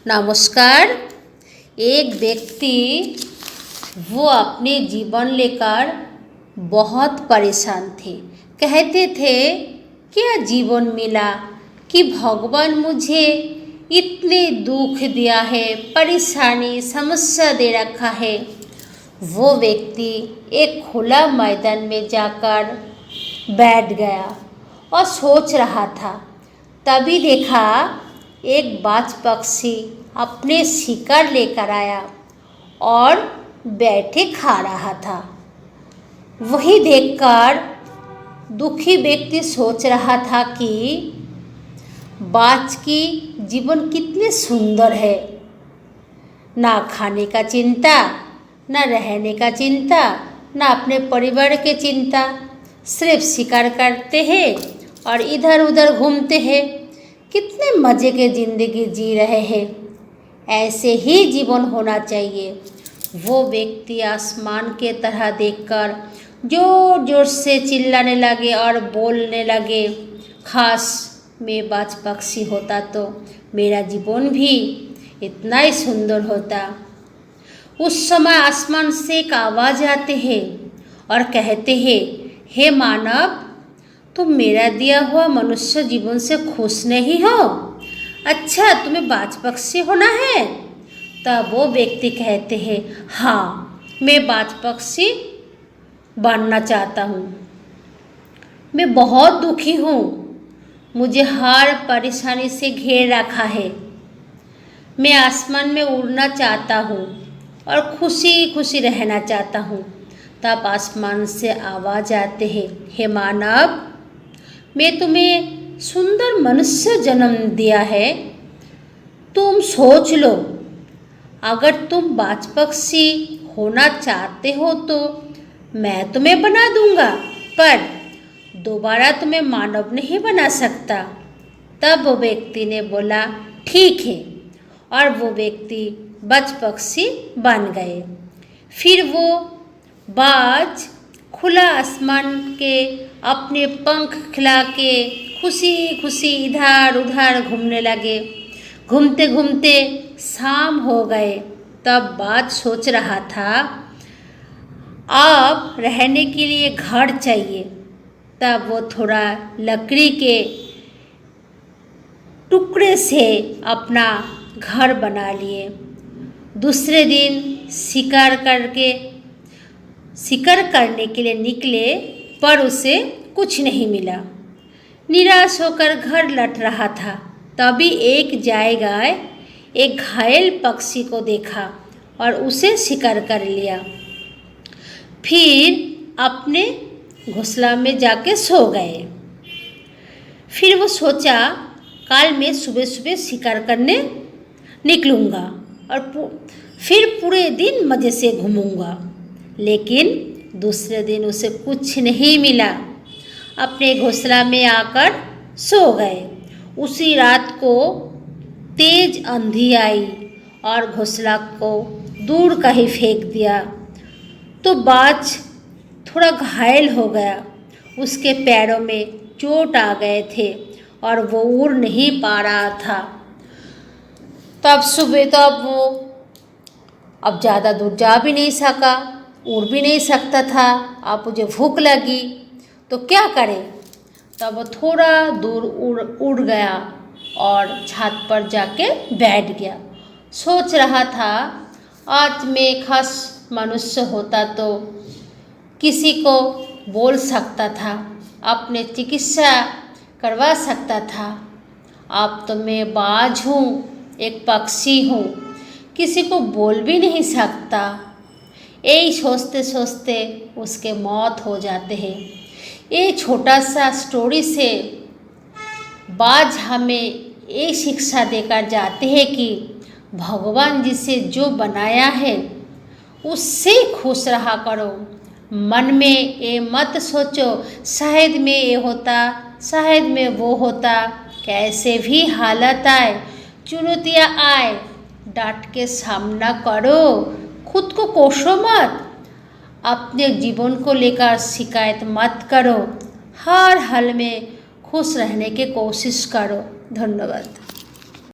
नमस्कार। एक व्यक्ति वो अपने जीवन लेकर बहुत परेशान थे। कहते थे क्या जीवन मिला कि भगवान मुझे इतने दुख दिया है, परेशानी समस्या दे रखा है। वो व्यक्ति एक खुला मैदान में जाकर बैठ गया और सोच रहा था। तभी देखा एक बाज पक्षी अपने शिकार लेकर आया और बैठे खा रहा था। वही देखकर दुखी व्यक्ति सोच रहा था कि बाज की जीवन कितने सुंदर है। ना खाने का चिंता, ना रहने का चिंता, ना अपने परिवार की चिंता, सिर्फ शिकार करते हैं और इधर उधर घूमते हैं। कितने मज़े की ज़िंदगी जी रहे हैं। ऐसे ही जीवन होना चाहिए। वो व्यक्ति आसमान के तरह देखकर जोर जोर से चिल्लाने लगे और बोलने लगे, खास मैं बाज पक्षी होता तो मेरा जीवन भी इतना ही सुंदर होता। उस समय आसमान से एक आवाज़ आते हैं और कहते हैं, हे मानव, तुम मेरा दिया हुआ मनुष्य जीवन से खुश नहीं हो? अच्छा, तुम्हें बाज पक्षी होना है? तब वो व्यक्ति कहते हैं, हाँ, मैं बाज पक्षी बनना चाहता हूँ। मैं बहुत दुखी हूँ। मुझे हर परेशानी से घेर रखा है। मैं आसमान में उड़ना चाहता हूँ और खुशी खुशी रहना चाहता हूँ। तब आसमान से आवाज़ आते हैं, हे मानव, मैं तुम्हें सुंदर मनुष्य जन्म दिया है। तुम सोच लो, अगर तुम बाज पक्षी होना चाहते हो तो मैं तुम्हें बना दूंगा, पर दोबारा तुम्हें मानव नहीं बना सकता। तब वो व्यक्ति ने बोला, ठीक है, और वो व्यक्ति बाज पक्षी बन गए। फिर वो बाज खुला आसमान के अपने पंख खिला के खुशी खुशी इधर उधर घूमने लगे। घूमते घूमते शाम हो गए। तब बाज सोच रहा था, अब रहने के लिए घर चाहिए। तब वो थोड़ा लकड़ी के टुकड़े से अपना घर बना लिए। दूसरे दिन शिकार करने के लिए निकले, पर उसे कुछ नहीं मिला। निराश होकर घर लौट रहा था। तभी एक जाएगा एक घायल पक्षी को देखा और उसे शिकार कर लिया। फिर अपने घोंसला में जाके सो गए। फिर वो सोचा, कल मैं सुबह सुबह शिकार करने निकलूँगा और फिर पूरे दिन मज़े से घूमूँगा। लेकिन दूसरे दिन उसे कुछ नहीं मिला। अपने घोंसला में आकर सो गए। उसी रात को तेज आंधी आई और घोंसला को दूर कहीं फेंक दिया। तो बाज थोड़ा घायल हो गया। उसके पैरों में चोट आ गए थे और वो उड़ नहीं पा रहा था। तब सुबह वो अब ज़्यादा दूर जा भी नहीं सका, उड़ भी नहीं सकता था। अब मुझे भूख लगी तो क्या करे? तब वो थोड़ा दूर उड़ गया और छत पर जाके बैठ गया। सोच रहा था, आज मैं खास मनुष्य होता तो किसी को बोल सकता था, अपने चिकित्सा करवा सकता था। अब तो मैं बाज हूँ, एक पक्षी हूँ, किसी को बोल भी नहीं सकता। यही सोचते सोचते उसके मौत हो जाते हैं। ये छोटा सा स्टोरी से बाज हमें ये शिक्षा देकर जाते हैं कि भगवान जिसे जो बनाया है उससे खुश रहा करो। मन में ये मत सोचो, शायद में ये होता, शायद में वो होता। कैसे भी हालत आए, चुनौतियाँ आए, डट के सामना करो। खुद को कोसो मत। अपने जीवन को लेकर शिकायत मत करो। हर हाल में खुश रहने की कोशिश करो। धन्यवाद।